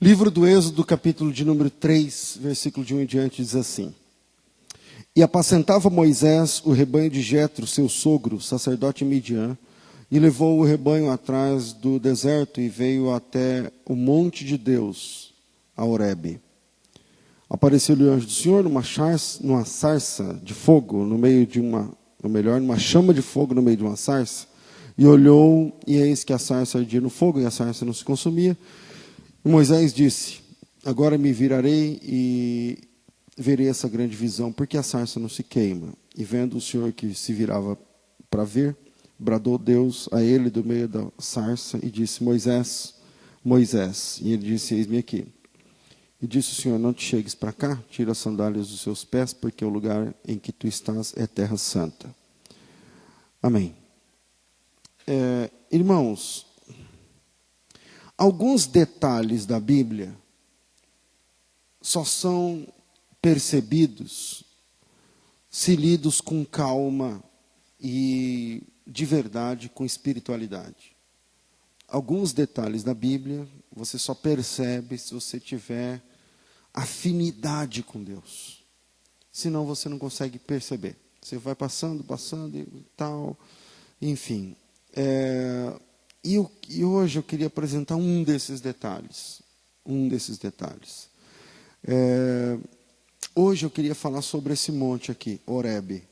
Livro do Êxodo, capítulo de número 3, versículo de 1 em diante, diz assim: E apacentava Moisés o rebanho de Jetro, seu sogro, sacerdote Midian, e levou o rebanho atrás do deserto e veio até o monte de Deus, a Horebe. Apareceu-lhe o anjo do Senhor numa sarça de fogo, no meio de numa chama de fogo no meio de uma sarça, e olhou, e eis que a sarça ardia no fogo, e a sarça não se consumia. E Moisés disse: Agora me virarei e verei essa grande visão, porque a sarça não se queima. E vendo o Senhor que se virava para ver, bradou Deus a ele do meio da sarça e disse: Moisés, Moisés. E ele disse: Eis-me aqui. E disse o Senhor: Não te chegues para cá, tira as sandálias dos seus pés, porque o lugar em que tu estás é terra santa. Amém. Irmãos, alguns detalhes da Bíblia só são percebidos se lidos com calma e, de verdade, com espiritualidade. Alguns detalhes da Bíblia você só percebe se você tiver afinidade com Deus. Senão você não consegue perceber. Você vai passando e tal, enfim. E hoje eu queria apresentar um desses detalhes. Hoje eu queria falar sobre esse monte aqui, Horebe.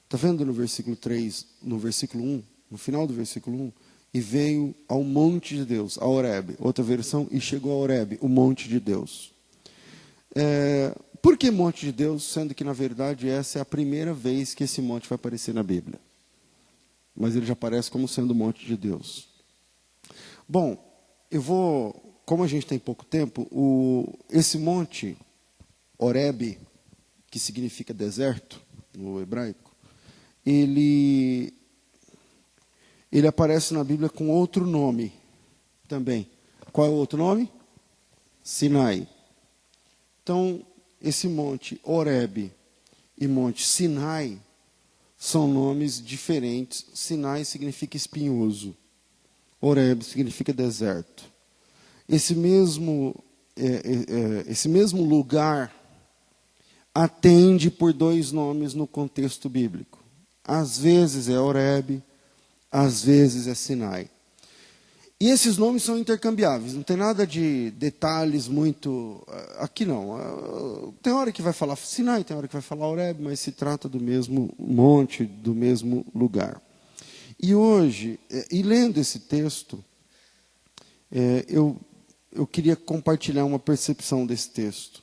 Está vendo no versículo 3, no versículo 1, no final do versículo 1? E veio ao monte de Deus, a Horebe. Outra versão, e chegou a Horebe, o monte de Deus. Por que monte de Deus? Sendo que, na verdade, essa é a primeira vez que esse monte vai aparecer na Bíblia. Mas ele já aparece como sendo o monte de Deus. Bom, como a gente tem pouco tempo, esse monte, Horebe, que significa deserto, no hebraico, ele aparece na Bíblia com outro nome também. Qual é o outro nome? Sinai. Então, esse monte Horebe e monte Sinai são nomes diferentes. Sinai significa espinhoso. Horebe significa deserto. Esse mesmo lugar atende por dois nomes no contexto bíblico. Às vezes é Horebe, às vezes é Sinai. E esses nomes são intercambiáveis, não tem nada de detalhes muito... Aqui não. Tem hora que vai falar Sinai, tem hora que vai falar Horebe, mas se trata do mesmo monte, do mesmo lugar. E hoje, lendo esse texto, eu queria compartilhar uma percepção desse texto.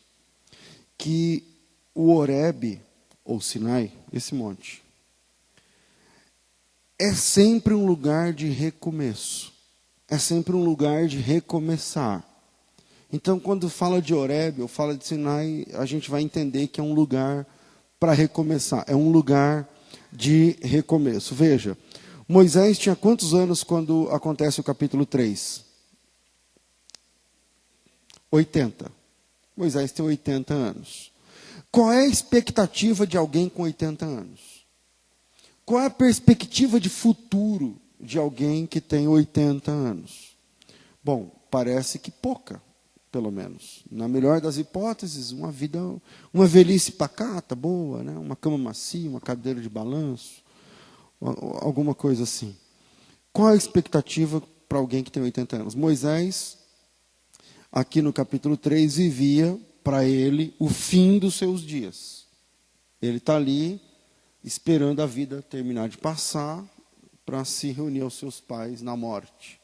Que o Horebe, ou Sinai, esse monte, é sempre um lugar de recomeço. É sempre um lugar de recomeçar. Então, quando fala de Horebe ou fala de Sinai, a gente vai entender que é um lugar para recomeçar. É um lugar de recomeço. Veja, Moisés tinha quantos anos quando acontece o capítulo 3? 80. Moisés tem 80 anos. Qual é a expectativa de alguém com 80 anos? Qual é a perspectiva de futuro de alguém que tem 80 anos? Bom, parece que pouca, pelo menos. Na melhor das hipóteses, uma velhice pacata, boa, né? Uma cama macia, uma cadeira de balanço, alguma coisa assim. Qual a expectativa para alguém que tem 80 anos? Moisés, aqui no capítulo 3, vivia para ele o fim dos seus dias. Ele está ali esperando a vida terminar de passar para se reunir aos seus pais na morte.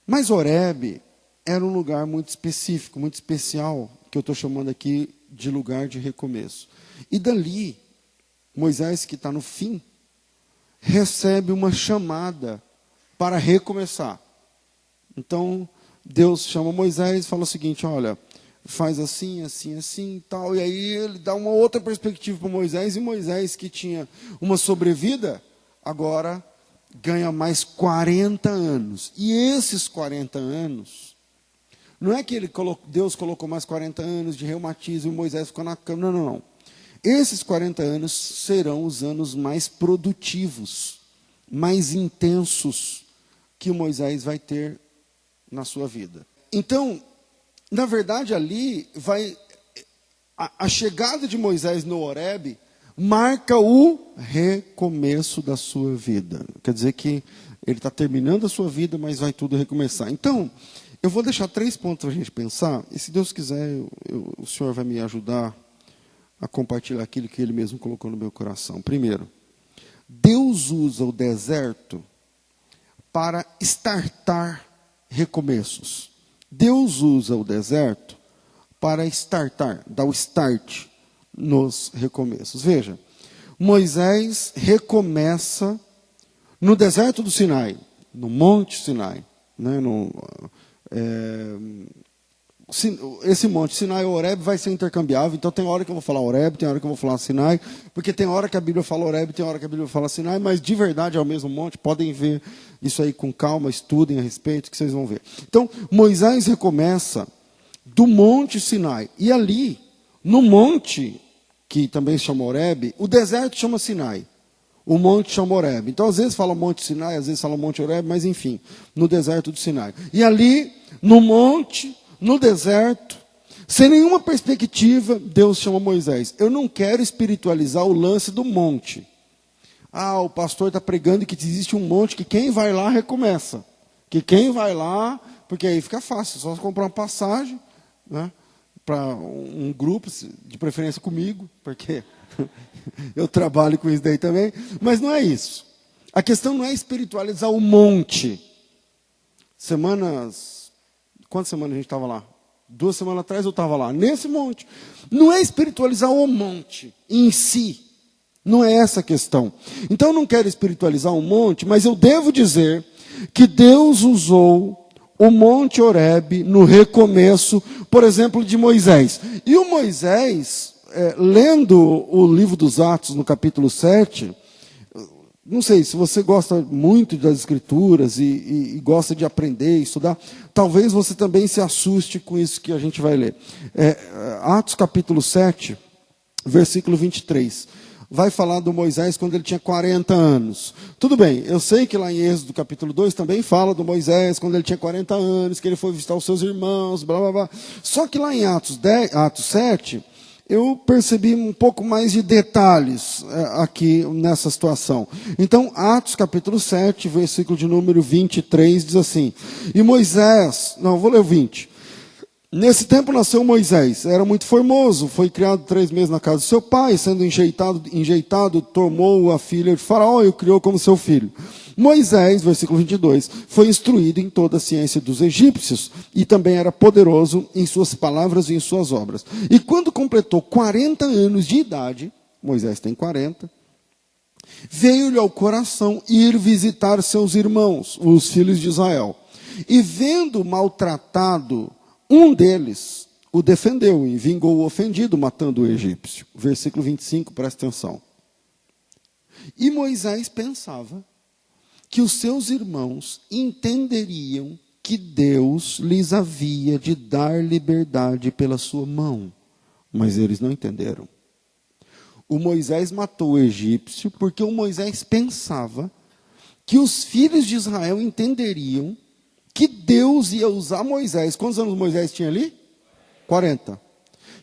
Mas Horebe era um lugar muito específico, muito especial, que eu estou chamando aqui de lugar de recomeço. E dali, Moisés, que está no fim, recebe uma chamada para recomeçar. Então, Deus chama Moisés e fala o seguinte: olha, faz assim, assim, assim e tal. E aí ele dá uma outra perspectiva para Moisés. E Moisés, que tinha uma sobrevida, agora ganha mais 40 anos. E esses 40 anos, não é que Deus colocou mais 40 anos de reumatismo e Moisés ficou na cama. Não, não, não. Esses 40 anos serão os anos mais produtivos, mais intensos que Moisés vai ter na sua vida. Então, Na verdade, ali a chegada de Moisés no Horebe marca o recomeço da sua vida. Quer dizer que ele está terminando a sua vida, mas vai tudo recomeçar. Então, eu vou deixar 3 pontos para a gente pensar, e se Deus quiser, o Senhor vai me ajudar a compartilhar aquilo que Ele mesmo colocou no meu coração. Primeiro, Deus usa o deserto para startar recomeços. Deus usa o deserto para startar, dar o start nos recomeços. Veja, Moisés recomeça no deserto do Sinai, no Monte Sinai. Né, esse Monte Sinai, o Horebe, vai ser intercambiável. Então tem hora que eu vou falar Horebe, tem hora que eu vou falar Sinai, porque tem hora que a Bíblia fala Horebe, tem hora que a Bíblia fala Sinai, mas de verdade é o mesmo monte. Podem ver isso aí com calma, estudem a respeito, que vocês vão ver. Então, Moisés recomeça do Monte Sinai. E ali, no monte, que também se chama Horebe, o deserto chama Sinai. O monte chama Horebe. Então, às vezes fala Monte Sinai, às vezes fala Monte Horebe, mas enfim, no deserto do Sinai. E ali, no monte, no deserto, sem nenhuma perspectiva, Deus chama Moisés. Eu não quero espiritualizar o lance do monte. Ah, o pastor está pregando que existe um monte, que quem vai lá recomeça. Que quem vai lá, porque aí fica fácil, só comprar uma passagem, né, para um grupo, de preferência comigo, porque eu trabalho com isso daí também. Mas não é isso. A questão não é espiritualizar o monte. Quantas semanas a gente estava lá? 2 semanas atrás eu estava lá, nesse monte. Não é espiritualizar o monte em si. Não é essa a questão. Então eu não quero espiritualizar o monte, mas eu devo dizer que Deus usou o Monte Horebe no recomeço, por exemplo, de Moisés. E o Moisés, lendo o livro dos Atos, no capítulo 7, não sei, se você gosta muito das Escrituras e gosta de aprender e estudar, talvez você também se assuste com isso que a gente vai ler. Atos capítulo 7, versículo 23. Vai falar do Moisés quando ele tinha 40 anos. Tudo bem, eu sei que lá em Êxodo capítulo 2 também fala do Moisés quando ele tinha 40 anos, que ele foi visitar os seus irmãos, blá blá blá. Só que lá em Atos 7, eu percebi um pouco mais de detalhes aqui nessa situação. Então, Atos capítulo 7, versículo de número 23, diz assim: E Moisés, não, vou ler o 20. Nesse tempo nasceu Moisés, era muito formoso, foi criado 3 meses na casa do seu pai, sendo enjeitado, tomou a filha de Faraó e o criou como seu filho. Moisés, versículo 22, foi instruído em toda a ciência dos egípcios e também era poderoso em suas palavras e em suas obras. E quando completou 40 anos de idade, Moisés tem 40, veio-lhe ao coração ir visitar seus irmãos, os filhos de Israel. E vendo maltratado um deles, o defendeu e vingou o ofendido, matando o egípcio. Versículo 25, presta atenção. E Moisés pensava que os seus irmãos entenderiam que Deus lhes havia de dar liberdade pela sua mão. Mas eles não entenderam. O Moisés matou o egípcio porque o Moisés pensava que os filhos de Israel entenderiam que Deus ia usar Moisés. Quantos anos Moisés tinha ali? 40.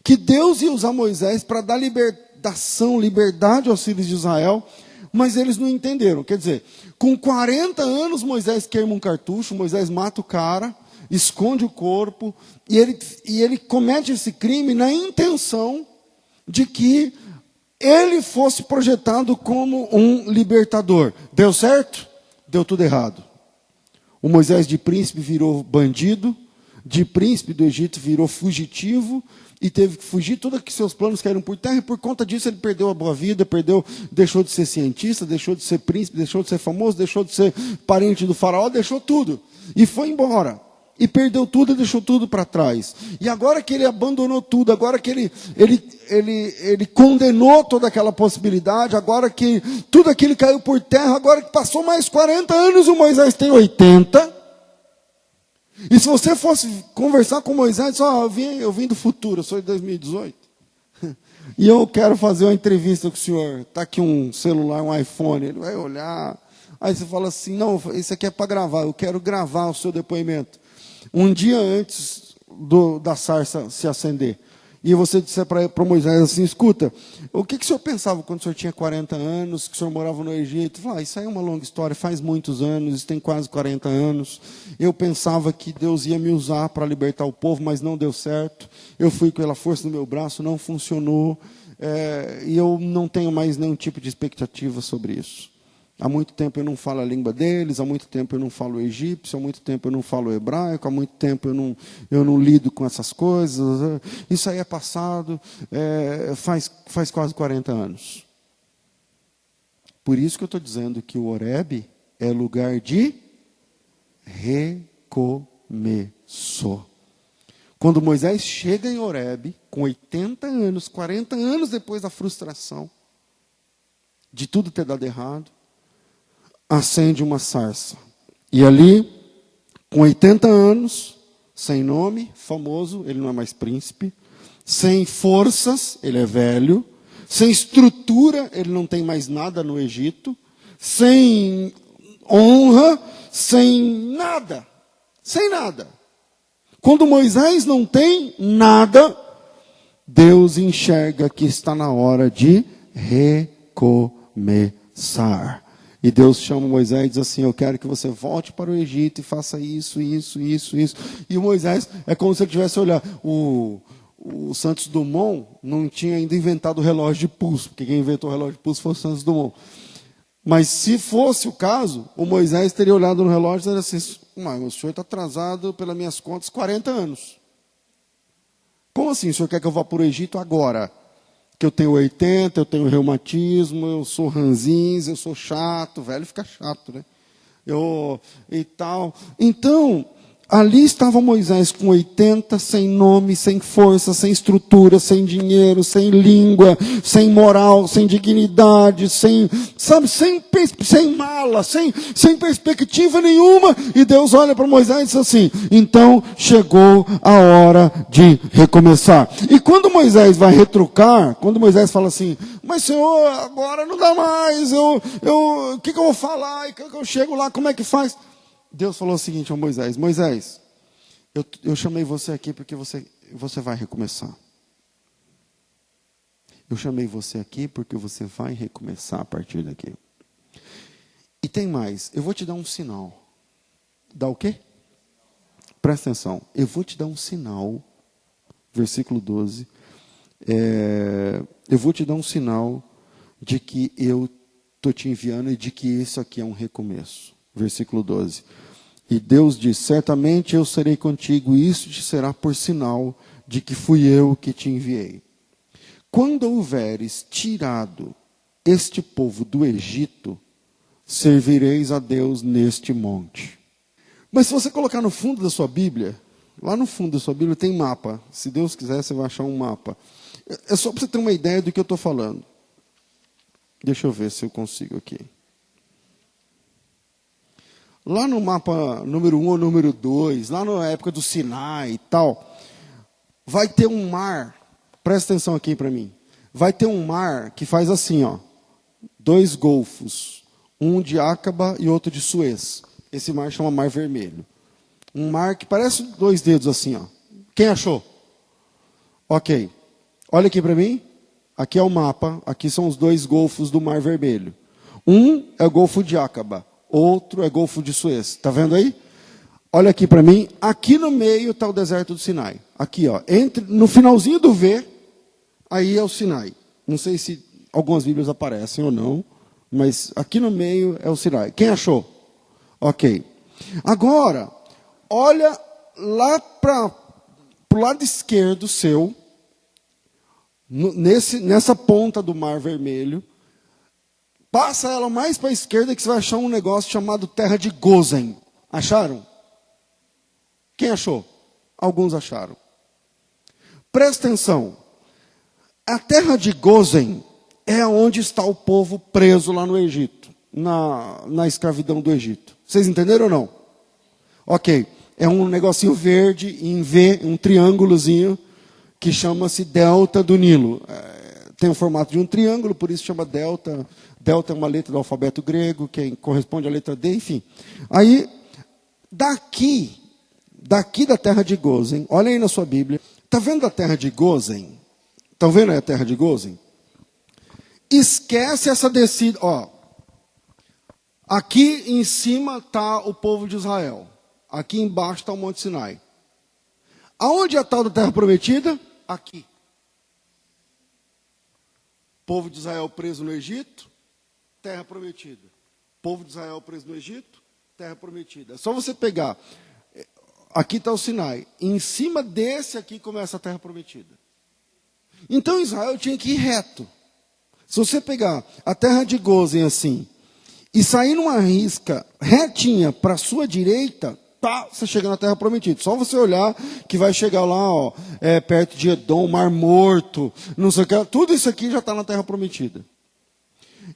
Que Deus ia usar Moisés para dar liberdade aos filhos de Israel, mas eles não entenderam. Quer dizer, com 40 anos Moisés queima um cartucho, Moisés mata o cara, esconde o corpo, e ele comete esse crime na intenção de que ele fosse projetado como um libertador. Deu certo? Deu tudo errado. O Moisés de príncipe virou bandido, de príncipe do Egito virou fugitivo, e teve que fugir, todos que seus planos caíram por terra, e por conta disso ele perdeu a boa vida, deixou de ser cientista, deixou de ser príncipe, deixou de ser famoso, deixou de ser parente do faraó, deixou tudo, e foi embora. E perdeu tudo e deixou tudo para trás. E agora que ele abandonou tudo, agora que ele condenou toda aquela possibilidade, agora que tudo aquilo caiu por terra, agora que passou mais 40 anos, o Moisés tem 80. E se você fosse conversar com Moisés, eu vim do futuro, eu sou de 2018. E eu quero fazer uma entrevista com o senhor. Está aqui um celular, um iPhone, ele vai olhar. Aí você fala assim, não, isso aqui é para gravar, eu quero gravar o seu depoimento. Um dia antes, da sarça se acender. E você disse para Moisés assim, escuta, o que o senhor pensava quando o senhor tinha 40 anos, que o senhor morava no Egito? Ele falou, isso aí é uma longa história, faz muitos anos, isso tem quase 40 anos. Eu pensava que Deus ia me usar para libertar o povo, mas não deu certo. Eu fui pela força do meu braço, não funcionou. E eu não tenho mais nenhum tipo de expectativa sobre isso. Há muito tempo eu não falo a língua deles, há muito tempo eu não falo egípcio, há muito tempo eu não falo hebraico, há muito tempo eu não lido com essas coisas. Isso aí é passado, faz quase 40 anos. Por isso que eu estou dizendo que o Horebe é lugar de recomeço. Quando Moisés chega em Horebe, com 80 anos, 40 anos depois da frustração, de tudo ter dado errado, acende uma sarça. E ali, com 80 anos, sem nome, famoso, ele não é mais príncipe, sem forças, ele é velho, sem estrutura, ele não tem mais nada no Egito, sem honra, sem nada. Quando Moisés não tem nada, Deus enxerga que está na hora de recomeçar. E Deus chama Moisés e diz assim, eu quero que você volte para o Egito e faça isso. E o Moisés, é como se ele tivesse olhado. O Santos Dumont não tinha ainda inventado o relógio de pulso, porque quem inventou o relógio de pulso foi o Santos Dumont. Mas se fosse o caso, o Moisés teria olhado no relógio e dizer assim, mas o senhor está atrasado, pelas minhas contas, 40 anos. Como assim, o senhor quer que eu vá para o Egito agora? Que eu tenho 80, eu tenho reumatismo, eu sou ranzinza, eu sou chato, velho fica chato, né? E tal. Então, ali estava Moisés com 80, sem nome, sem força, sem estrutura, sem dinheiro, sem língua, sem moral, sem dignidade, sem mala, sem perspectiva nenhuma. E Deus olha para Moisés e diz assim, então chegou a hora de recomeçar. E quando Moisés vai retrucar, quando Moisés fala assim, mas Senhor, agora não dá mais, o que eu vou falar, e que eu chego lá, como é que faz? Deus falou o seguinte a Moisés, Moisés, eu chamei você aqui porque você vai recomeçar. Eu chamei você aqui porque você vai recomeçar a partir daqui. E tem mais, eu vou te dar um sinal. Dá o quê? Presta atenção, eu vou te dar um sinal, versículo 12, eu vou te dar um sinal de que eu estou te enviando e de que isso aqui é um recomeço. Versículo 12. E Deus diz, certamente eu serei contigo, e isso te será por sinal de que fui eu que te enviei. Quando houveres tirado este povo do Egito, servireis a Deus neste monte. Mas se você colocar no fundo da sua Bíblia, lá no fundo da sua Bíblia tem mapa. Se Deus quiser, você vai achar um mapa. É só para você ter uma ideia do que eu estou falando. Deixa eu ver se eu consigo aqui. Lá no mapa número 1 ou número 2, lá na época do Sinai e tal, vai ter um mar, presta atenção aqui para mim, vai ter um mar que faz assim, ó, 2 golfos, um de Áqaba e outro de Suez. Esse mar chama Mar Vermelho. Um mar que parece 2 dedos assim, ó. Quem achou? Ok. Olha aqui para mim. Aqui é o mapa, aqui são os 2 golfos do Mar Vermelho. Um é o Golfo de Áqaba. Outro é Golfo de Suez. Está vendo aí? Olha aqui para mim. Aqui no meio está o deserto do Sinai. Aqui, ó, no finalzinho do V, aí é o Sinai. Não sei se algumas Bíblias aparecem ou não, mas aqui no meio é o Sinai. Quem achou? Ok. Agora, olha lá para o lado esquerdo seu, nessa ponta do Mar Vermelho, passa ela mais para a esquerda que você vai achar um negócio chamado Terra de Gozen. Acharam? Quem achou? Alguns acharam. Presta atenção. A Terra de Gozen é onde está o povo preso lá no Egito, na escravidão do Egito. Vocês entenderam ou não? Ok. É um negocinho verde em V, um triângulozinho, que chama-se Delta do Nilo. Tem o formato de um triângulo, por isso chama delta. Delta é uma letra do alfabeto grego, que corresponde à letra D, enfim. Aí, daqui, daqui da terra de Gozen, olha aí na sua Bíblia, está vendo a terra de Gozen? Estão vendo aí a terra de Gozen? Esquece essa descida, ó. Aqui em cima está o povo de Israel. Aqui embaixo está o Monte Sinai. Aonde é a tal da terra prometida? Aqui. Povo de Israel preso no Egito, terra prometida. Povo de Israel preso no Egito, terra prometida. É só você pegar. Aqui está o Sinai. Em cima desse aqui começa a terra prometida. Então Israel tinha que ir reto. Se você pegar a terra de Gozen assim, e sair numa risca retinha para a sua direita, tá, você chega na terra prometida. Só você olhar que vai chegar lá, ó, perto de Edom, Mar Morto, não sei o que, tudo isso aqui já está na terra prometida.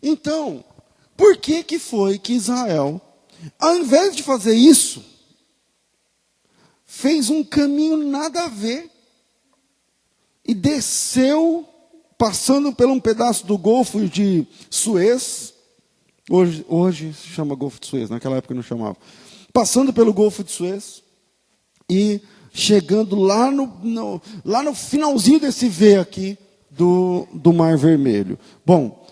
Então, por que foi que Israel, ao invés de fazer isso, fez um caminho nada a ver e desceu, passando por um pedaço do Golfo de Suez? Hoje se chama Golfo de Suez, naquela época não chamava. Passando pelo Golfo de Suez e chegando lá no finalzinho desse V aqui do Mar Vermelho. Bom,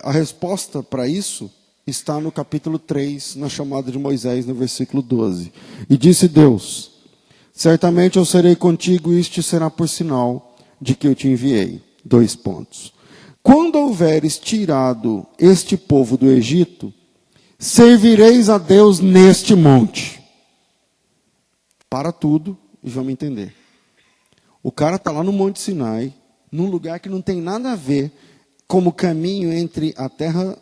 a resposta para isso está no capítulo 3, na chamada de Moisés, no versículo 12. E disse Deus: certamente eu serei contigo, e isto será por sinal de que eu te enviei. 2 pontos. Quando houveres tirado este povo do Egito, servireis a Deus neste monte. Para tudo e vamos entender. O cara está lá no Monte Sinai, num lugar que não tem nada a ver como caminho entre a terra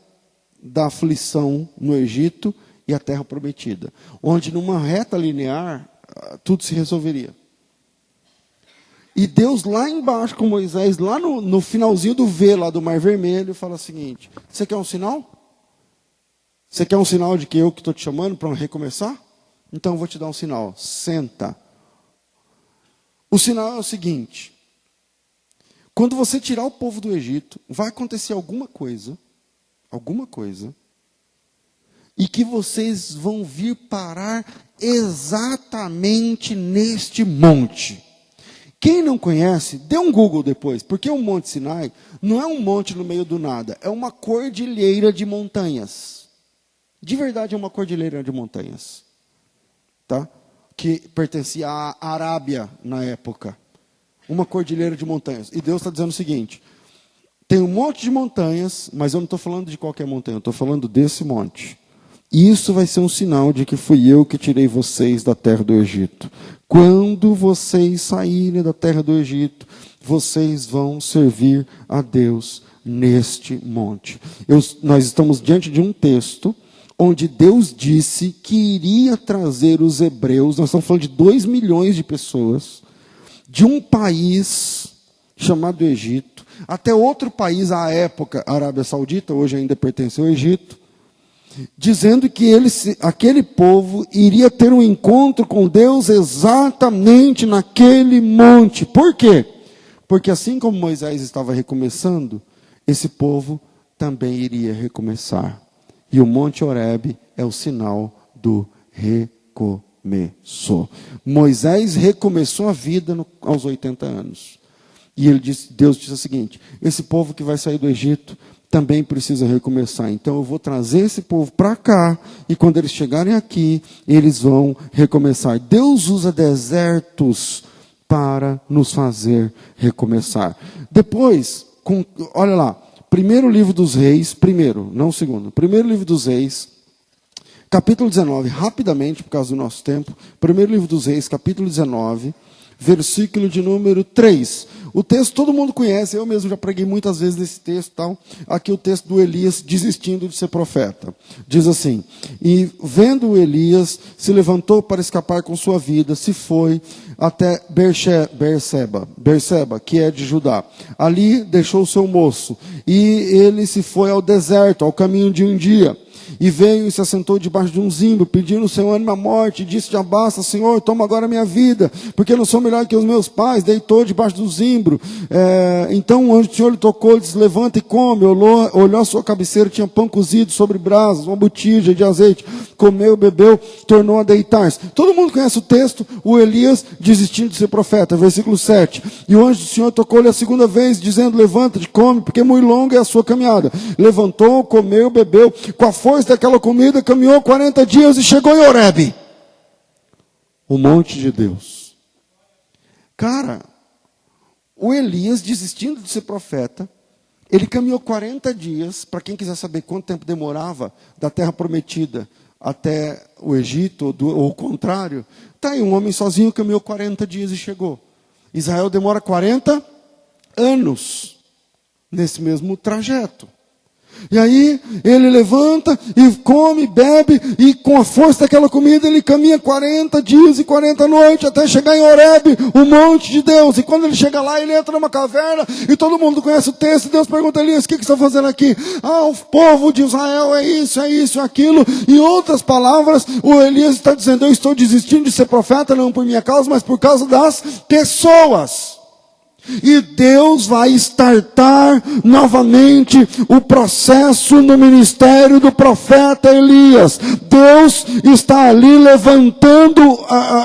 da aflição no Egito e a terra prometida. Onde numa reta linear, tudo se resolveria. E Deus lá embaixo com Moisés, lá no finalzinho do V, lá do Mar Vermelho, fala o seguinte: você quer um sinal? Você quer um sinal de que eu que estou te chamando para recomeçar? Então eu vou te dar um sinal. Senta. O sinal é o seguinte: quando você tirar o povo do Egito, vai acontecer alguma coisa, e que vocês vão vir parar exatamente neste monte. Quem não conhece, dê um Google depois, porque o Monte Sinai não é um monte no meio do nada, é uma cordilheira de montanhas. De verdade é uma cordilheira de montanhas. Tá? Que pertencia à Arábia na época. Uma cordilheira de montanhas. E Deus está dizendo o seguinte: tem um monte de montanhas, mas eu não estou falando de qualquer montanha, eu estou falando desse monte. E isso vai ser um sinal de que fui eu que tirei vocês da terra do Egito. Quando vocês saírem da terra do Egito, vocês vão servir a Deus neste monte. Nós estamos diante de um texto onde Deus disse que iria trazer os hebreus, nós estamos falando de 2 milhões de pessoas, de um país chamado Egito, até outro país à época, a Arábia Saudita, hoje ainda pertence ao Egito, dizendo que aquele povo iria ter um encontro com Deus exatamente naquele monte. Por quê? Porque assim como Moisés estava recomeçando, esse povo também iria recomeçar. E o Monte Horebe é o sinal do recomeço. Moisés recomeçou a vida aos 80 anos. E Deus disse o seguinte: esse povo que vai sair do Egito também precisa recomeçar. Então eu vou trazer esse povo para cá, e quando eles chegarem aqui, eles vão recomeçar. Deus usa desertos para nos fazer recomeçar. Depois, olha lá, primeiro livro dos Reis, primeiro livro dos Reis, capítulo 19, rapidamente, por causa do nosso tempo, primeiro livro dos Reis, capítulo 19, versículo de número 3. O texto todo mundo conhece, eu mesmo já preguei muitas vezes nesse texto. Tal. Aqui o texto do Elias desistindo de ser profeta. Diz assim: e vendo Elias, se levantou para escapar com sua vida, se foi até Berseba, que é de Judá. Ali deixou o seu moço, e ele se foi ao deserto, ao caminho de um dia. E veio e se assentou debaixo de um zimbro, pedindo o seu ânimo à morte, e disse: já basta, Senhor, toma agora a minha vida, porque eu não sou melhor que os meus pais. Deitou debaixo do zimbro. Então o anjo do Senhor lhe tocou, lhe disse: levanta e come. Olhou a sua cabeceira, tinha pão cozido sobre brasas, uma botija de azeite. Comeu, bebeu, tornou a deitar-se. Todo mundo conhece o texto, o Elias desistindo de ser profeta, versículo 7. E o anjo do Senhor tocou-lhe a segunda vez, dizendo: levanta-te, come, porque muito longa é a sua caminhada. Levantou, comeu, bebeu, com a força daquela comida, caminhou 40 dias e chegou em Horebe, o monte de Deus. Cara, o Elias, desistindo de ser profeta, ele caminhou 40 dias, para quem quiser saber quanto tempo demorava da terra prometida até o Egito, ou o contrário, está aí, um homem sozinho caminhou 40 dias e chegou. Israel demora 40 anos nesse mesmo trajeto. E aí ele levanta e come, bebe, e com a força daquela comida ele caminha 40 dias e 40 noites até chegar em Horebe, o monte de Deus. E quando ele chega lá, ele entra numa caverna e todo mundo conhece o texto. E Deus pergunta a Elias: o que você está fazendo aqui? O povo de Israel é isso, aquilo. Em outras palavras, o Elias está dizendo: eu estou desistindo de ser profeta, não por minha causa, mas por causa das pessoas. E Deus vai startar novamente o processo no ministério do profeta Elias. Deus está ali levantando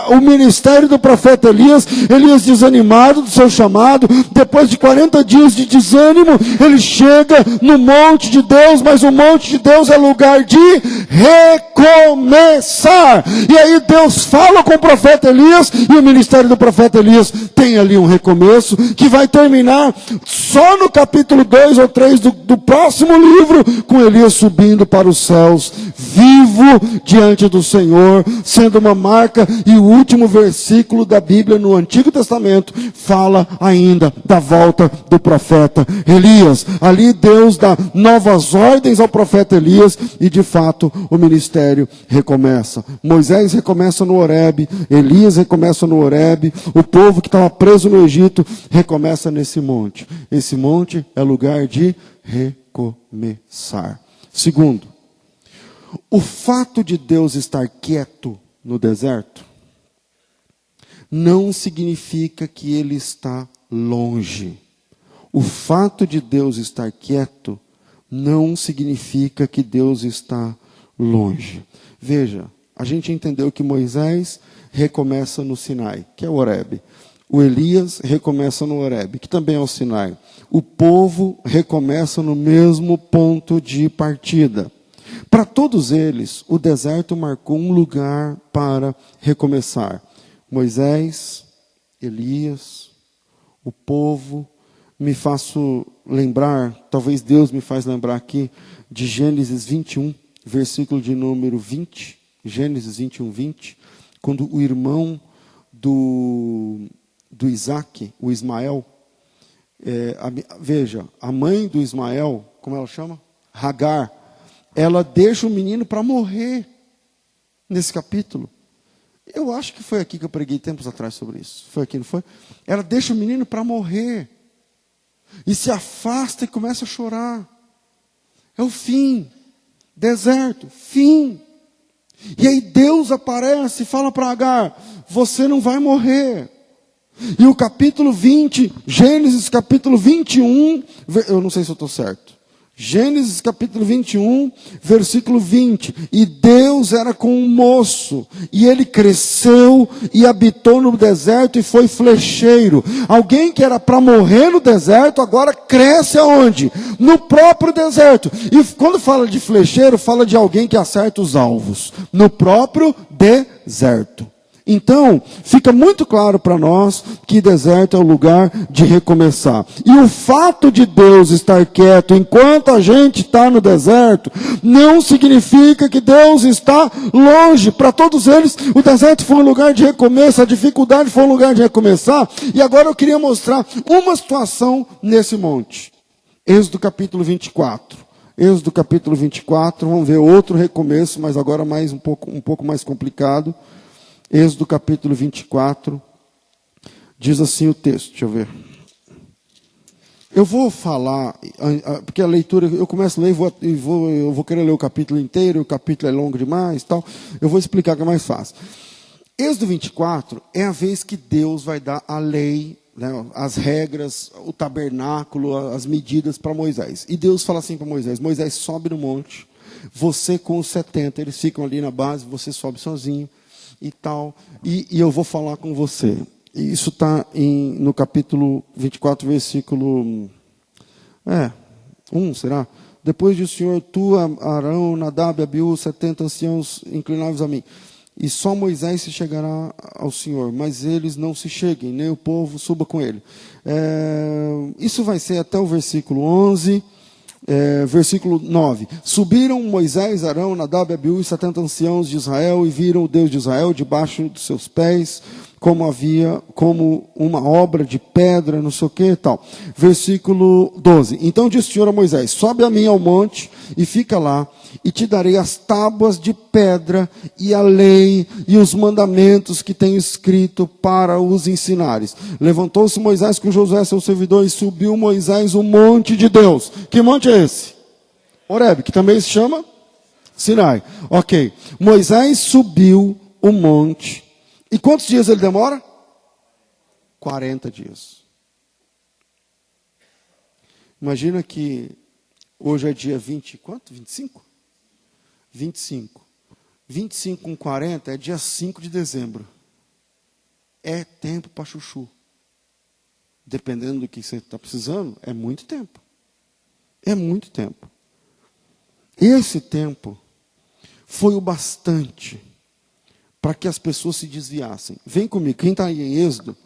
o ministério do profeta Elias. Elias, desanimado do seu chamado, depois de 40 dias de desânimo, ele chega no monte de Deus, mas o monte de Deus é lugar de recomeçar. E aí Deus fala com o profeta Elias, e o ministério do profeta Elias tem ali um recomeço, que vai terminar só no capítulo 2 ou 3 do próximo livro, com Elias subindo para os céus, vivo diante do Senhor, sendo uma marca. E o último versículo da Bíblia no Antigo Testamento fala ainda da volta do profeta Elias. Ali Deus dá novas ordens ao profeta Elias, e de fato o ministério recomeça. Moisés recomeça no Horebe, Elias recomeça no Horebe, o povo que estava preso no Egito recomeça nesse monte. Esse monte é lugar de recomeçar. Segundo, o fato de Deus estar quieto no deserto não significa que ele está longe. O fato de Deus estar quieto não significa que Deus está longe. Veja, a gente entendeu que Moisés recomeça no Sinai, que é o Horebe. O Elias recomeça no Horebe, que também é o Sinai. O povo recomeça no mesmo ponto de partida. Para todos eles, o deserto marcou um lugar para recomeçar. Moisés, Elias, o povo. Me faço lembrar, talvez Deus me faz lembrar aqui, de Gênesis 21, versículo de número 20. Gênesis 21, 20. Quando o irmão do Isaac, o Ismael, veja, a mãe do Ismael, como ela chama? Hagar, ela deixa o menino para morrer, nesse capítulo. Eu acho que foi aqui que eu preguei tempos atrás sobre isso. Foi aqui, não foi? Ela deixa o menino para morrer, e se afasta e começa a chorar. É o fim, deserto, fim. E aí Deus aparece e fala para Agar: você não vai morrer. E o capítulo 20, Gênesis capítulo 21, eu não sei se eu estou certo. Gênesis capítulo 21, versículo 20. E Deus era com um moço, e ele cresceu e habitou no deserto e foi flecheiro. Alguém que era para morrer no deserto, agora cresce aonde? No próprio deserto. E quando fala de flecheiro, fala de alguém que acerta os alvos. No próprio deserto. Então, fica muito claro para nós que deserto é o lugar de recomeçar. E o fato de Deus estar quieto enquanto a gente está no deserto, não significa que Deus está longe. Para todos eles, o deserto foi um lugar de recomeço, a dificuldade foi um lugar de recomeçar. E agora eu queria mostrar uma situação nesse monte. Êxodo capítulo 24. Êxodo capítulo 24, vamos ver outro recomeço, mas agora um pouco mais complicado. Êxodo capítulo 24, diz assim o texto, deixa eu ver. Eu vou falar, porque a leitura, eu começo a ler eu vou querer ler o capítulo inteiro, o capítulo é longo demais, tal. Eu vou explicar que é mais fácil. Êxodo 24 é a vez que Deus vai dar a lei, né, as regras, o tabernáculo, as medidas para Moisés. E Deus fala assim para Moisés: Moisés, sobe no monte, você com os 70, eles ficam ali na base, você sobe sozinho e tal, e eu vou falar com você. Isso está no capítulo 24, versículo 1, será? Depois disso, Senhor, tu, Arão, Nadab, Abiú, 70 anciãos inclináveis a mim. E só Moisés se chegará ao Senhor, mas eles não se cheguem, nem o povo suba com ele. Isso vai ser até o versículo 11, versículo 9. Subiram Moisés, Arão, Nadab, Abiú e 70 anciãos de Israel e viram o Deus de Israel debaixo dos seus pés, como uma obra de pedra, não sei o que e tal. Versículo 12. Então disse o Senhor a Moisés: sobe a mim ao monte e fica lá, e te darei as tábuas de pedra e a lei e os mandamentos que tenho escrito para os ensinares. Levantou-se Moisés com Josué, seu servidor, e subiu Moisés o monte de Deus. Que monte é esse? Horebe, que também se chama Sinai. Ok. Moisés subiu o monte. E quantos dias ele demora? 40 dias. Imagina que hoje é dia 20, quanto? 25? 25. 25 com 40 é dia 5 de dezembro. É tempo para chuchu. Dependendo do que você está precisando, é muito tempo. É muito tempo. Esse tempo foi o bastante para que as pessoas se desviassem. Vem comigo, quem está aí em Êxodo,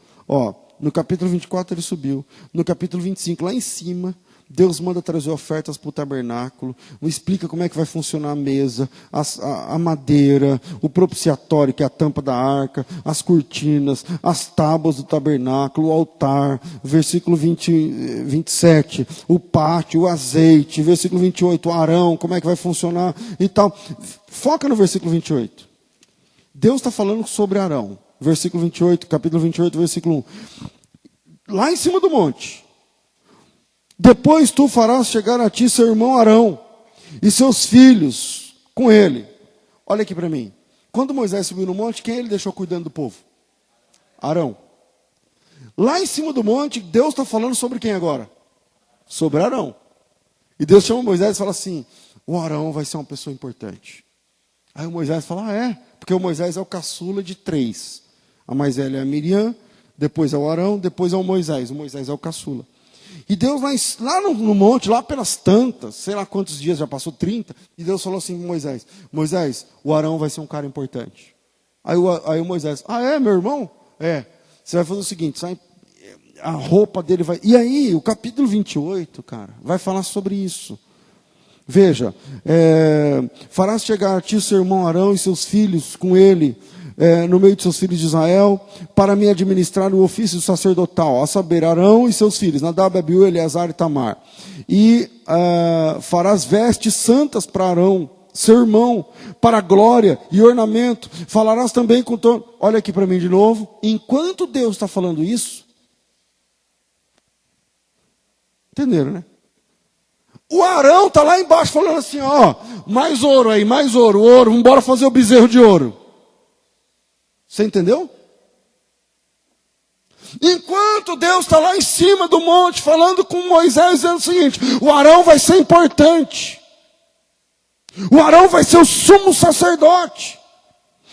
no capítulo 24 ele subiu, no capítulo 25, lá em cima, Deus manda trazer ofertas para o tabernáculo, explica como é que vai funcionar a mesa, a madeira, o propiciatório, que é a tampa da arca, as cortinas, as tábuas do tabernáculo, o altar, versículo 27, o pátio, o azeite, versículo 28, o Arão, como é que vai funcionar e tal. Foca no versículo 28. Deus está falando sobre Arão. Versículo 28, capítulo 28, versículo 1. Lá em cima do monte. Depois tu farás chegar a ti seu irmão Arão e seus filhos com ele. Olha aqui para mim. Quando Moisés subiu no monte, quem ele deixou cuidando do povo? Arão. Lá em cima do monte, Deus está falando sobre quem agora? Sobre Arão. E Deus chama Moisés e fala assim: o Arão vai ser uma pessoa importante. Aí o Moisés fala: porque o Moisés é o caçula de 3. A mais velha é a Miriam, depois é o Arão, depois é o Moisés. O Moisés é o caçula. E Deus lá no monte, lá pelas tantas, sei lá quantos dias, já passou 30, e Deus falou assim para Moisés: Moisés, o Arão vai ser um cara importante. Aí o Moisés: meu irmão? Você vai fazer o seguinte, a roupa dele vai... E aí, o capítulo 28, cara, vai falar sobre isso. Veja, farás chegar a ti seu irmão Arão e seus filhos com ele, no meio de seus filhos de Israel, para me administrar o ofício sacerdotal, a saber, Arão e seus filhos, Nadab, Abiú, Eleazar e Tamar. E farás vestes santas para Arão, seu irmão, para glória e ornamento. Falarás também com todo... Olha aqui para mim de novo. Enquanto Deus está falando isso, entenderam, né? O Arão está lá embaixo falando assim: mais ouro aí, mais ouro, vamos embora fazer o bezerro de ouro. Você entendeu? Enquanto Deus está lá em cima do monte falando com Moisés, dizendo o seguinte: o Arão vai ser importante. O Arão vai ser o sumo sacerdote.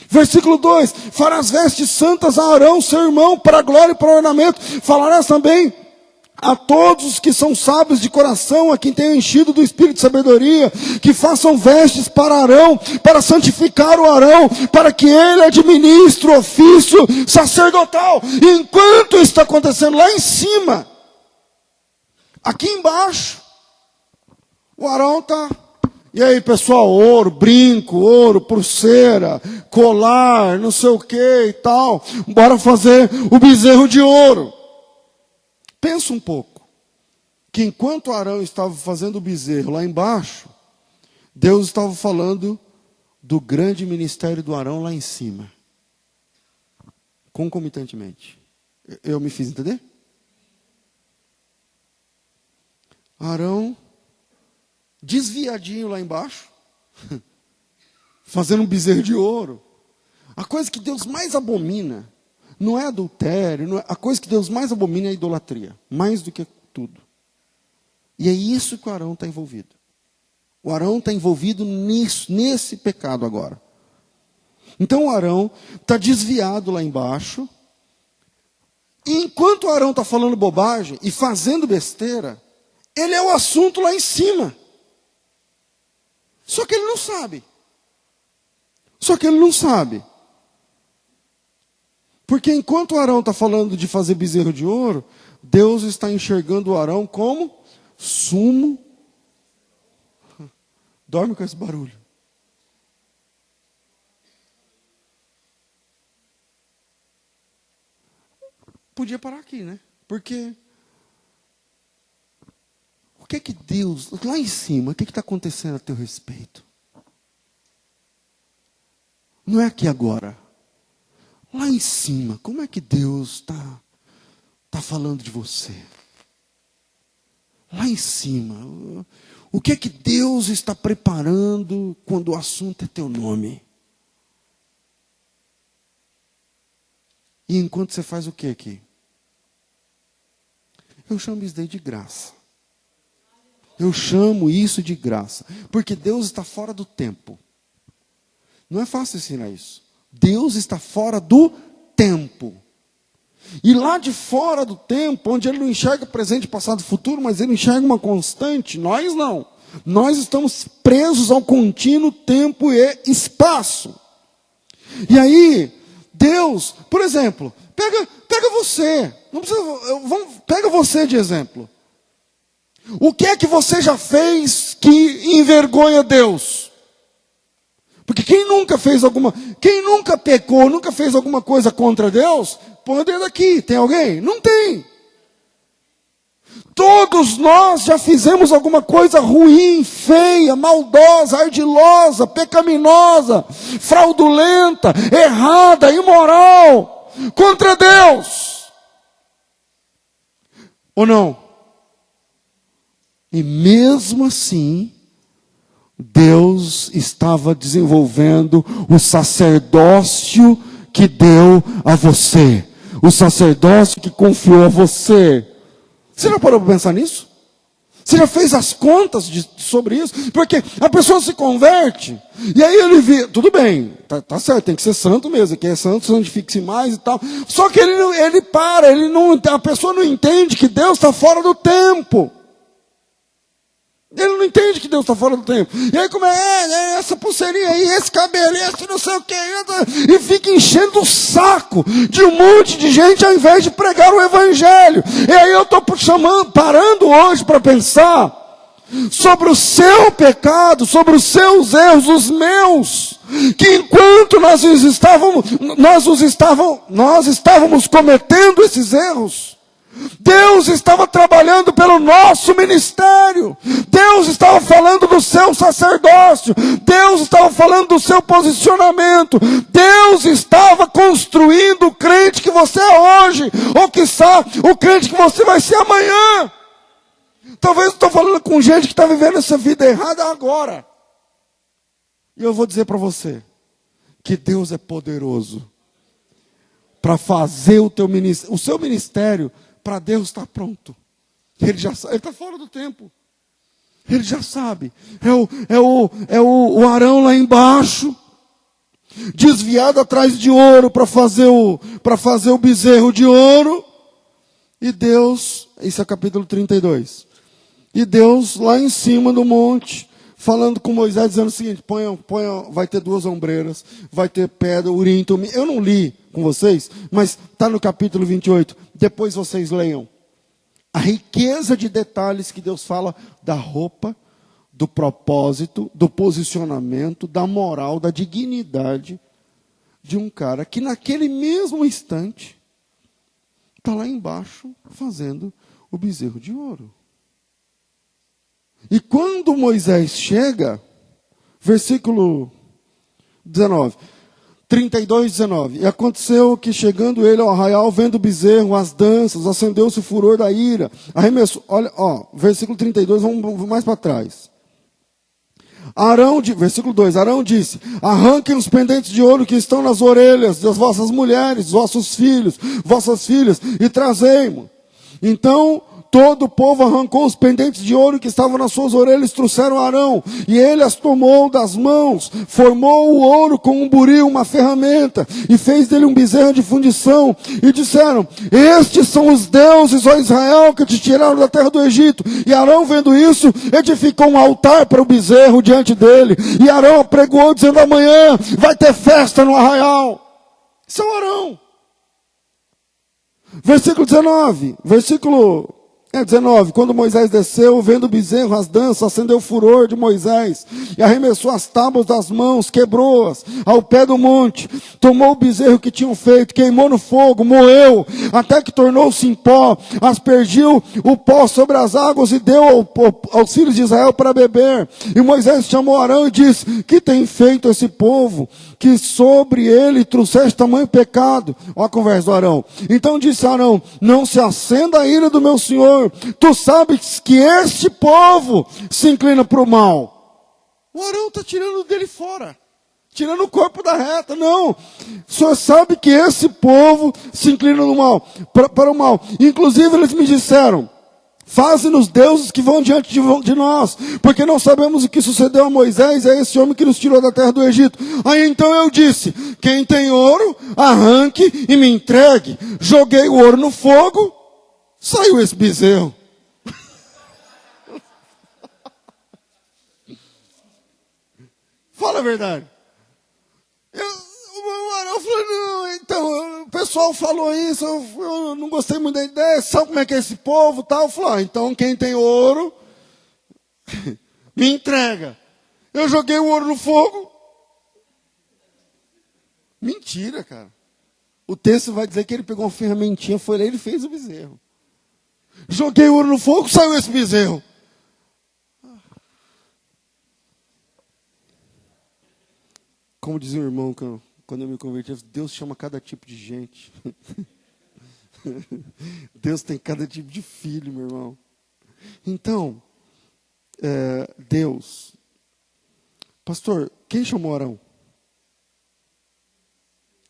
Versículo 2: farás vestes santas a Arão, seu irmão, para glória e para ornamento. Falarás também a todos os que são sábios de coração, a quem tenho enchido do espírito de sabedoria, que façam vestes para Arão, para santificar o Arão, para que ele administre o ofício sacerdotal. Enquanto isso está acontecendo lá em cima, aqui embaixo, o Arão está... E aí, pessoal, ouro, brinco, ouro, pulseira, colar, não sei o que e tal. Bora fazer o bezerro de ouro. Pensa um pouco, que enquanto Arão estava fazendo o bezerro lá embaixo, Deus estava falando do grande ministério do Arão lá em cima, concomitantemente. Eu me fiz entender? Arão, desviadinho lá embaixo, fazendo um bezerro de ouro. A coisa que Deus mais abomina não é adultério, a coisa que Deus mais abomina é a idolatria, mais do que tudo. E é isso que o Arão está envolvido. O Arão está envolvido nesse pecado agora. Então o Arão está desviado lá embaixo. E enquanto o Arão está falando bobagem e fazendo besteira, ele é o assunto lá em cima. Só que ele não sabe. Porque enquanto o Arão está falando de fazer bezerro de ouro, Deus está enxergando o Arão como sumo. Dorme com esse barulho. Podia parar aqui, né? Porque o que é que Deus, lá em cima, o que está acontecendo a teu respeito? Não é aqui agora. Lá em cima, como é que Deus está falando de você? Lá em cima, o que é que Deus está preparando quando o assunto é teu nome? E enquanto você faz o que aqui? Eu chamo isso daí de graça. Eu chamo isso de graça. Porque Deus está fora do tempo. Não é fácil ensinar isso. Deus está fora do tempo. E lá de fora do tempo, onde Ele não enxerga presente, passado e futuro, mas Ele enxerga uma constante, nós não. Nós estamos presos ao contínuo tempo e espaço. E aí, Deus, por exemplo, pega você. Não precisa, pega você de exemplo. O que é que você já fez que envergonha Deus? Porque quem nunca pecou, nunca fez alguma coisa contra Deus, põe o dedo aqui. Tem alguém? Não tem. Todos nós já fizemos alguma coisa ruim, feia, maldosa, ardilosa, pecaminosa, fraudulenta, errada, imoral, contra Deus. Ou não? E mesmo assim, Deus estava desenvolvendo o sacerdócio que deu a você. O sacerdócio que confiou a você. Você já parou para pensar nisso? Você já fez as contas sobre isso? Porque a pessoa se converte, e aí ele vê, tudo bem, tá certo, tem que ser santo mesmo, quem é santo, santifique-se mais e tal. Só que a pessoa não entende que Deus está fora do tempo. Ele não entende que Deus está fora do tempo. E aí como essa pulseirinha aí, esse cabelo, esse não sei o que, e fica enchendo o saco de um monte de gente ao invés de pregar o evangelho. E aí eu estou parando hoje para pensar sobre o seu pecado, sobre os seus erros, os meus, que enquanto nós estávamos cometendo esses erros, Deus estava trabalhando pelo nosso ministério. Deus estava falando do seu sacerdócio. Deus estava falando do seu posicionamento. Deus estava construindo o crente que você é hoje, ou quiçá o crente que você vai ser amanhã. Talvez eu estou falando com gente que está vivendo essa vida errada agora. E eu vou dizer para você que Deus é poderoso para fazer o seu ministério. Para Deus está pronto. Ele já sabe, ele está fora do tempo. Ele já sabe. É o Arão lá embaixo, desviado atrás de ouro para fazer o bezerro de ouro. E Deus, isso é capítulo 32. E Deus lá em cima do monte, falando com Moisés, dizendo o seguinte: vai ter 2 ombreiras, vai ter pedra, urim, tumim. Eu não li com vocês, mas está no capítulo 28. Depois vocês leiam. A riqueza de detalhes que Deus fala da roupa, do propósito, do posicionamento, da moral, da dignidade de um cara que naquele mesmo instante está lá embaixo fazendo o bezerro de ouro. E quando Moisés chega, versículo 19, 32, 19. E aconteceu que, chegando ele ao arraial, vendo o bezerro, as danças, acendeu-se o furor da ira, arremessou. Olha, versículo 32, vamos mais para trás. Versículo 2, Arão disse: arranquem os pendentes de ouro que estão nas orelhas das vossas mulheres, vossos filhos, vossas filhas, e trazei-mo. Então todo o povo arrancou os pendentes de ouro que estavam nas suas orelhas, trouxeram Arão, e ele as tomou das mãos, formou o ouro com um buril, uma ferramenta, e fez dele um bezerro de fundição, e disseram: estes são os deuses, ó Israel, que te tiraram da terra do Egito. E Arão, vendo isso, edificou um altar para o bezerro diante dele, e Arão apregoou, dizendo: amanhã vai ter festa no arraial. Isso é o Arão. Versículo 19, quando Moisés desceu, vendo o bezerro, as danças, acendeu o furor de Moisés, e arremessou as tábuas das mãos, quebrou-as ao pé do monte, tomou o bezerro que tinham feito, queimou no fogo, moeu, até que tornou-se em pó, aspergiu o pó sobre as águas e deu aos filhos de Israel para beber. E Moisés chamou Arão e disse: que tem feito esse povo, que sobre ele trouxeste tamanho pecado? Olha a conversa do Arão. Então disse Arão: não se acenda a ira do meu senhor, tu sabes que este povo se inclina para o mal. O Arão está tirando dele fora, tirando o corpo da reta. Não, o senhor sabe que esse povo se inclina no mal, para o mal. Inclusive eles me disseram: faze-nos deuses que vão diante de nós, porque não sabemos o que sucedeu a Moisés, é esse homem que nos tirou da terra do Egito. Aí então eu disse: quem tem ouro, arranque e me entregue. Joguei o ouro no fogo, saiu esse bezerro. Fala a verdade. O Arão falou: não, então, o pessoal falou isso, eu não gostei muito da ideia, sabe como é que é esse povo, tal. Falou: então quem tem ouro, me entrega. Eu joguei o ouro no fogo. Mentira, cara. O texto vai dizer que ele pegou uma ferramentinha, foi lá e ele fez o bezerro. Joguei o ouro no fogo, saiu esse bezerro. Como dizia um irmão quando eu me converti, Deus chama cada tipo de gente. Deus tem cada tipo de filho, meu irmão. Então, Deus. Pastor, quem chamou Arão?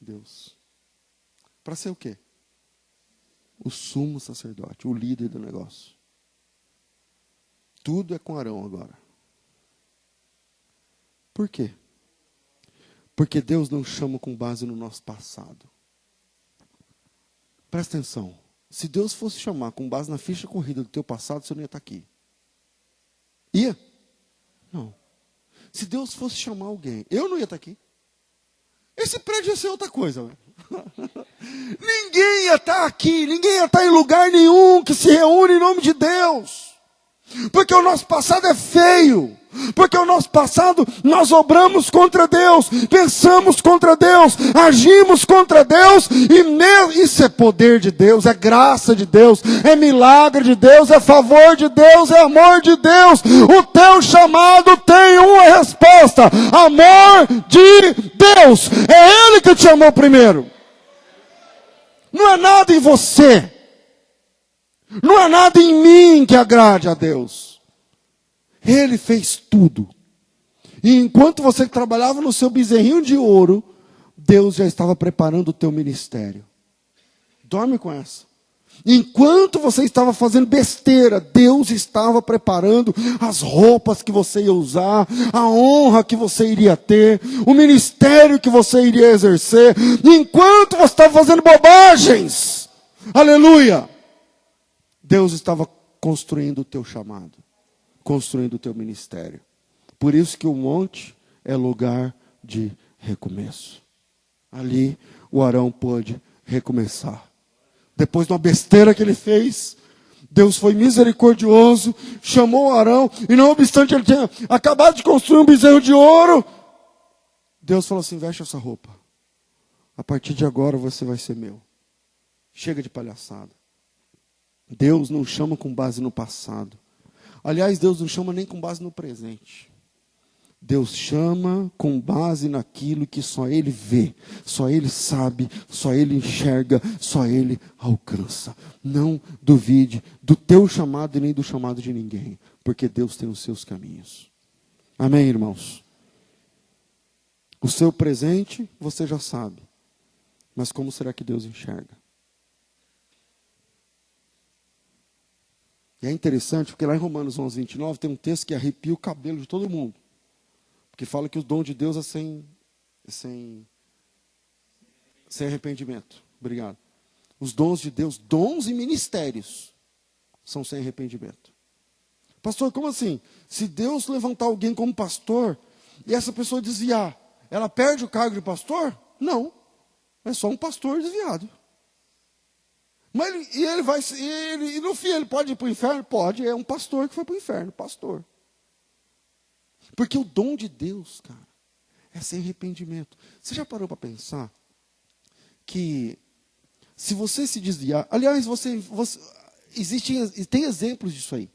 Deus. Para ser o quê? O sumo sacerdote, o líder do negócio. Tudo é com Arão agora. Por quê? Porque Deus não chama com base no nosso passado. Presta atenção. Se Deus fosse chamar com base na ficha corrida do teu passado, você não ia estar aqui. Ia? Não. Se Deus fosse chamar alguém, eu não ia estar aqui. Esse prédio ia ser outra coisa. Ninguém ia estar aqui, ninguém ia estar em lugar nenhum que se reúne em nome de Deus. Porque o nosso passado é feio. Porque o nosso passado, nós obramos contra Deus, pensamos contra Deus, agimos contra Deus, e isso é poder de Deus, é graça de Deus, é milagre de Deus, é favor de Deus, é amor de Deus. O teu chamado tem uma resposta: amor de Deus. É Ele que te amou primeiro. Não é nada em você, não é nada em mim que agrade a Deus. Ele fez tudo. E enquanto você trabalhava no seu bezerrinho de ouro, Deus já estava preparando o teu ministério. Dorme com essa. Enquanto você estava fazendo besteira, Deus estava preparando as roupas que você ia usar, a honra que você iria ter, o ministério que você iria exercer. Enquanto você estava fazendo bobagens, aleluia, Deus estava construindo o teu chamado, construindo o teu ministério. Por isso que o monte é lugar de recomeço. Ali o Arão pôde recomeçar. Depois de uma besteira que ele fez, Deus foi misericordioso, chamou Arão, e não obstante ele tinha acabado de construir um bezerro de ouro, Deus falou assim: veste essa roupa. A partir de agora você vai ser meu. Chega de palhaçada. Deus não chama com base no passado. Aliás, Deus não chama nem com base no presente. Deus chama com base naquilo que só Ele vê, só Ele sabe, só Ele enxerga, só Ele alcança. Não duvide do teu chamado e nem do chamado de ninguém, porque Deus tem os seus caminhos. Amém, irmãos? O seu presente você já sabe, mas como será que Deus enxerga? E é interessante, porque lá em Romanos 11, 29, tem um texto que arrepia o cabelo de todo mundo. Que fala que o dom de Deus é sem arrependimento. Obrigado. Os dons de Deus, dons e ministérios, são sem arrependimento. Pastor, como assim? Se Deus levantar alguém como pastor, e essa pessoa desviar, ela perde o cargo de pastor? Não. É só um pastor desviado. Mas e no fim ele pode ir para o inferno? Pode, é um pastor que foi para o inferno, pastor. Porque o dom de Deus, cara, é sem arrependimento. Você já parou para pensar que se você se desviar... Aliás, tem exemplos disso aí.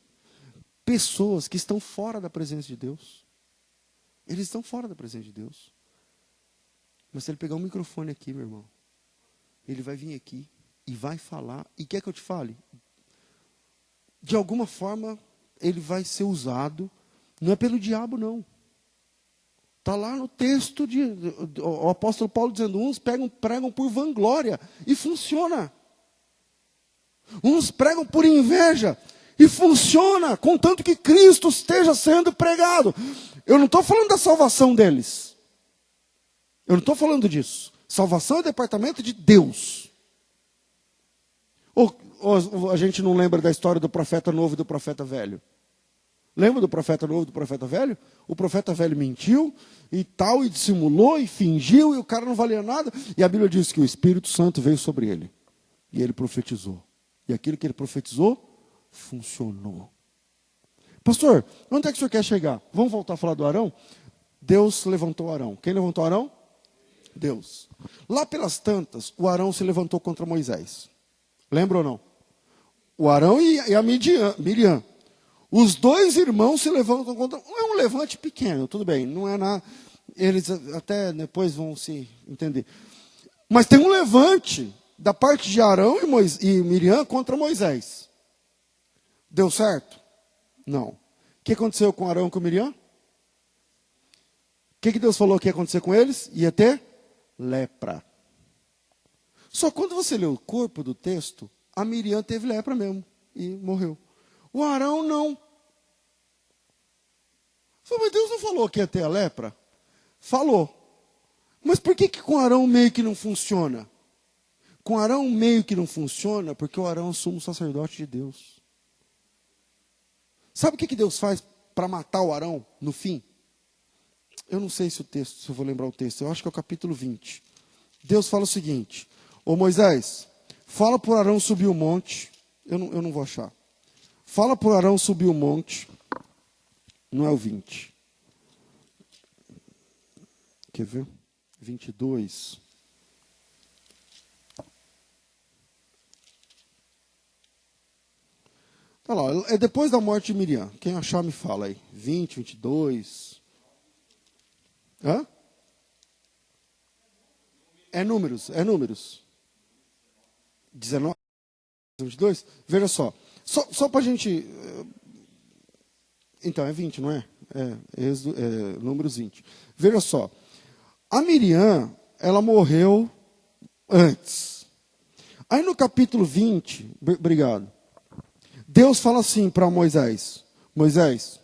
Pessoas que estão fora da presença de Deus. Eles estão fora da presença de Deus. Mas se ele pegar um microfone aqui, meu irmão, ele vai vir aqui e vai falar. E quer que eu te fale? De alguma forma, ele vai ser usado. Não é pelo diabo, não. Está lá no texto, o apóstolo Paulo dizendo, uns pregam por vanglória, e funciona. Uns pregam por inveja, e funciona, contanto que Cristo esteja sendo pregado. Eu não estou falando da salvação deles. Eu não estou falando disso. Salvação é departamento de Deus. Ou a gente não lembra da história do profeta novo e do profeta velho? Lembra do profeta novo e do profeta velho? O profeta velho mentiu e tal, e dissimulou, e fingiu, e o cara não valia nada. E a Bíblia diz que o Espírito Santo veio sobre ele. E ele profetizou. E aquilo que ele profetizou, funcionou. Pastor, onde é que o senhor quer chegar? Vamos voltar a falar do Arão? Deus levantou Arão. Quem levantou Arão? Deus. Lá pelas tantas, o Arão se levantou contra Moisés. Lembra ou não? O Arão e a Miriam. Os dois irmãos se levantam contra... É um levante pequeno, tudo bem. Não é nada... Eles até depois vão se entender. Mas tem um levante da parte de Arão e Miriam contra Moisés. Deu certo? Não. O que aconteceu com Arão e com Miriam? O que Deus falou que ia acontecer com eles? Ia ter lepra. Só quando você lê o corpo do texto, a Miriam teve lepra mesmo e morreu. O Arão não. Mas Deus não falou que ia ter a lepra? Falou. Mas por que com Arão meio que não funciona? Com Arão meio que não funciona porque o Arão é o sumo sacerdote de Deus. Sabe o que Deus faz para matar o Arão no fim? Eu não sei se eu vou lembrar o texto. Eu acho que é o capítulo 20. Deus fala o seguinte: ô Moisés, fala para o Arão subir o monte. Eu não vou achar. Fala para o Arão subir o monte. Não é o 20. Quer ver? 22. Tá lá, é depois da morte de Miriam. Quem achar me fala aí. 20, 22. Hã? É números. 19, 22. Veja só. Só para a gente... Então, é 20, não é? Números 20. Veja só. A Miriam, ela morreu antes. Aí no capítulo 20, obrigado. Deus fala assim para Moisés: Moisés,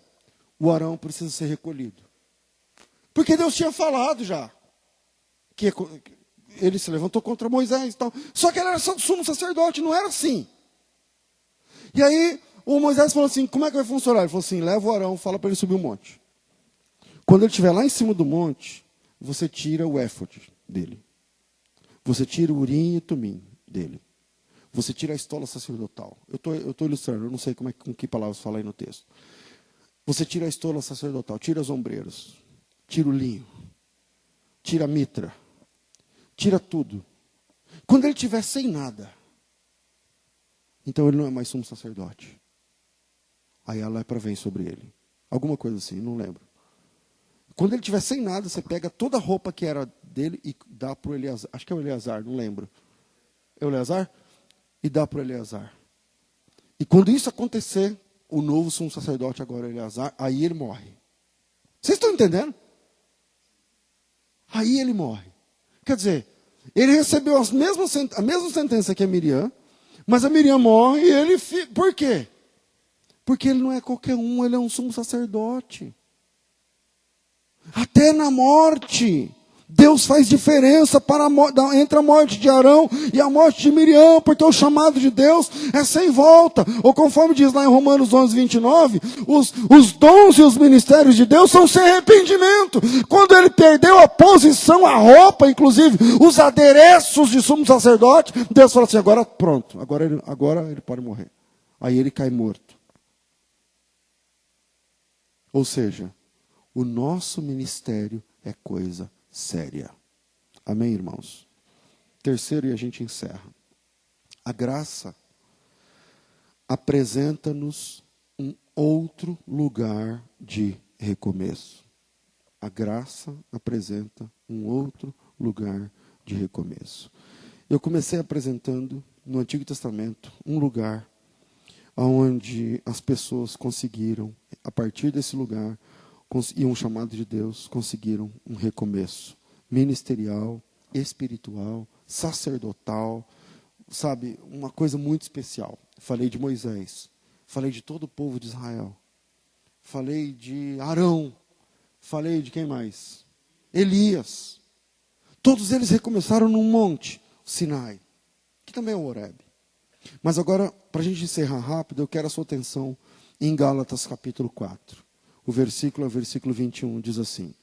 o Arão precisa ser recolhido. Porque Deus tinha falado já que ele se levantou contra Moisés e tal. Só que ele era sumo sacerdote, não era assim. E aí o Moisés falou assim: como é que vai funcionar? Ele falou assim: leva o Arão, fala para ele subir o monte. Quando ele estiver lá em cima do monte, você tira o éfode dele. Você tira o urim e o tumim dele. Você tira a estola sacerdotal. Eu tô ilustrando, eu não sei com que palavras fala aí no texto. Você tira a estola sacerdotal, tira os ombreiros, tira o linho, tira a mitra, tira tudo. Quando ele estiver sem nada, então ele não é mais sumo sacerdote. Aí a lepra vem sobre ele. Alguma coisa assim, não lembro. Quando ele estiver sem nada, você pega toda a roupa que era dele e dá para o Eleazar. Acho que é o Eleazar, não lembro. É o Eleazar? E dá para o Eleazar. E quando isso acontecer, o novo sumo sacerdote agora é Eleazar, aí ele morre. Vocês estão entendendo? Aí ele morre. Quer dizer, ele recebeu a mesma sentença que a Miriam, mas a Miriam morre e ele... Por quê? Porque ele não é qualquer um, ele é um sumo sacerdote. Até na morte, Deus faz diferença entre a morte de Arão e a morte de Miriam, porque o chamado de Deus é sem volta. Ou conforme diz lá em Romanos 11, 29, os dons e os ministérios de Deus são sem arrependimento. Quando ele perdeu a posição, a roupa, inclusive os adereços de sumo sacerdote, Deus fala assim, agora pronto, agora ele pode morrer. Aí ele cai morto. Ou seja, o nosso ministério é coisa séria. Amém, irmãos? Terceiro, e a gente encerra. A graça apresenta-nos um outro lugar de recomeço. A graça apresenta um outro lugar de recomeço. Eu comecei apresentando no Antigo Testamento um lugar onde as pessoas conseguiram, a partir desse lugar, e um chamado de Deus, conseguiram um recomeço ministerial, espiritual, sacerdotal, sabe, uma coisa muito especial. Falei de Moisés, falei de todo o povo de Israel, falei de Arão, falei de quem mais? Elias. Todos eles recomeçaram num monte, Sinai, que também é o Horebe. Mas agora, para a gente encerrar rápido, eu quero a sua atenção em Gálatas capítulo 4. O versículo é o versículo 21, diz assim: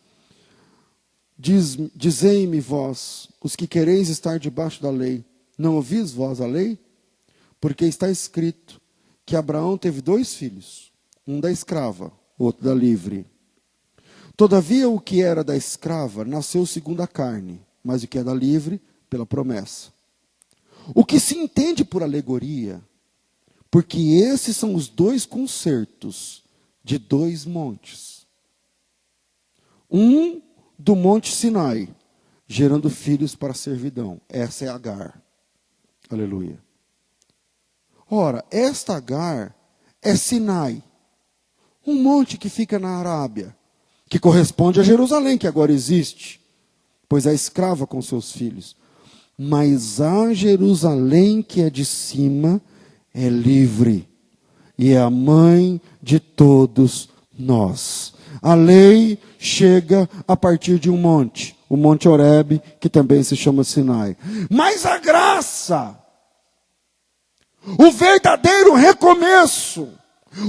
Dizei-me vós, os que quereis estar debaixo da lei, não ouvis vós a lei? Porque está escrito que Abraão teve 2 filhos, um da escrava, outro da livre. Todavia o que era da escrava nasceu segundo a carne, mas o que é da livre, pela promessa. O que se entende por alegoria, porque esses são os 2 concertos de 2 montes. Um do monte Sinai, gerando filhos para a servidão. Essa é Agar. Aleluia. Ora, esta Agar é Sinai, um monte que fica na Arábia, que corresponde a Jerusalém, que agora existe, pois é escrava com seus filhos. Mas a Jerusalém que é de cima é livre, e é a mãe de todos nós. A lei chega a partir de um monte, o Monte Horebe, que também se chama Sinai. Mas a graça, o verdadeiro recomeço,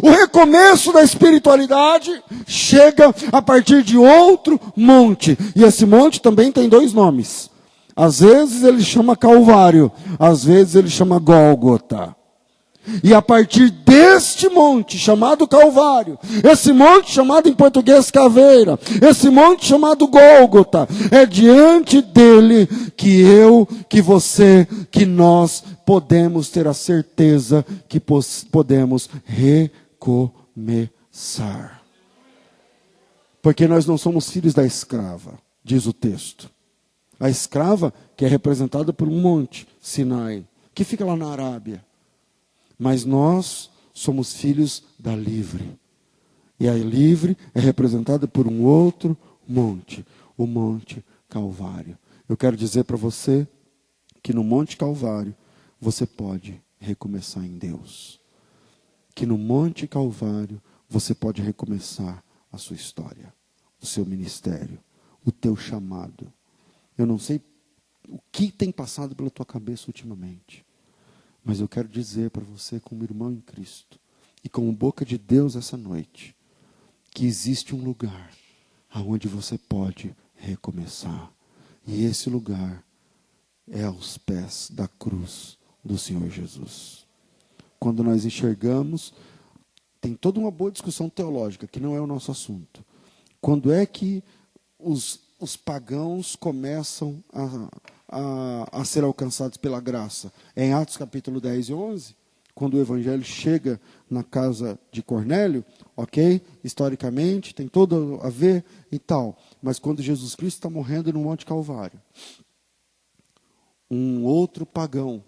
o recomeço da espiritualidade, chega a partir de outro monte. E esse monte também tem 2 nomes. Às vezes ele chama Calvário, às vezes ele chama Gólgota. E a partir deste monte chamado Calvário, esse monte chamado em português Caveira, esse monte chamado Gólgota, é diante dele que eu, que você, que nós podemos ter a certeza que podemos recomeçar. Porque nós não somos filhos da escrava, diz o texto. A escrava, que é representada por um monte, Sinai, que fica lá na Arábia. Mas nós somos filhos da livre. E a livre é representada por um outro monte, o Monte Calvário. Eu quero dizer para você que no Monte Calvário você pode recomeçar em Deus. Que no Monte Calvário você pode recomeçar a sua história, o seu ministério, o teu chamado. Eu não sei o que tem passado pela tua cabeça ultimamente, mas eu quero dizer para você, como irmão em Cristo, e como boca de Deus essa noite, que existe um lugar aonde você pode recomeçar. E esse lugar é aos pés da cruz do Senhor Jesus. Quando nós enxergamos, tem toda uma boa discussão teológica, que não é o nosso assunto. Quando é que os pagãos começam a ser alcançados pela graça? É em Atos capítulo 10 e 11, quando o evangelho chega na casa de Cornélio, ok? Historicamente, tem todo a ver e tal. Mas quando Jesus Cristo está morrendo no Monte Calvário, um outro pagão,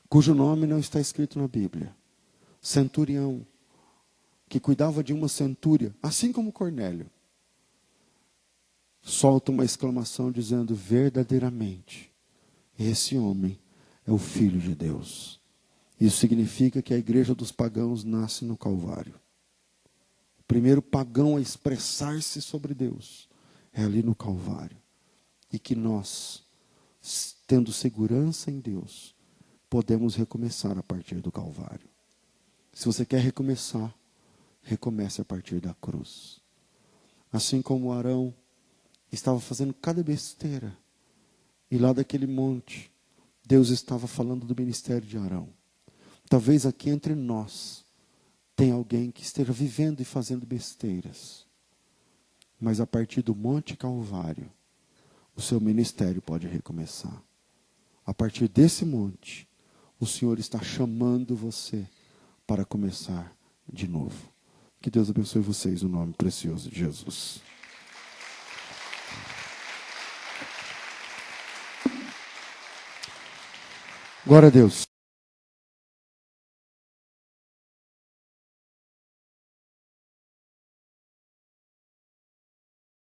cujo nome não está escrito na Bíblia, centurião, que cuidava de uma centúria, assim como Cornélio, solta uma exclamação dizendo: verdadeiramente, esse homem é o Filho de Deus. Isso significa que a igreja dos pagãos nasce no Calvário. O primeiro pagão a expressar-se sobre Deus é ali no Calvário. E que nós, tendo segurança em Deus, podemos recomeçar a partir do Calvário. Se você quer recomeçar, recomece a partir da cruz. Assim como Arão estava fazendo cada besteira, e lá daquele monte, Deus estava falando do ministério de Arão. Talvez aqui entre nós tenha alguém que esteja vivendo e fazendo besteiras. Mas a partir do Monte Calvário, o seu ministério pode recomeçar. A partir desse monte, o Senhor está chamando você para começar de novo. Que Deus abençoe vocês no nome precioso de Jesus. Glória a Deus.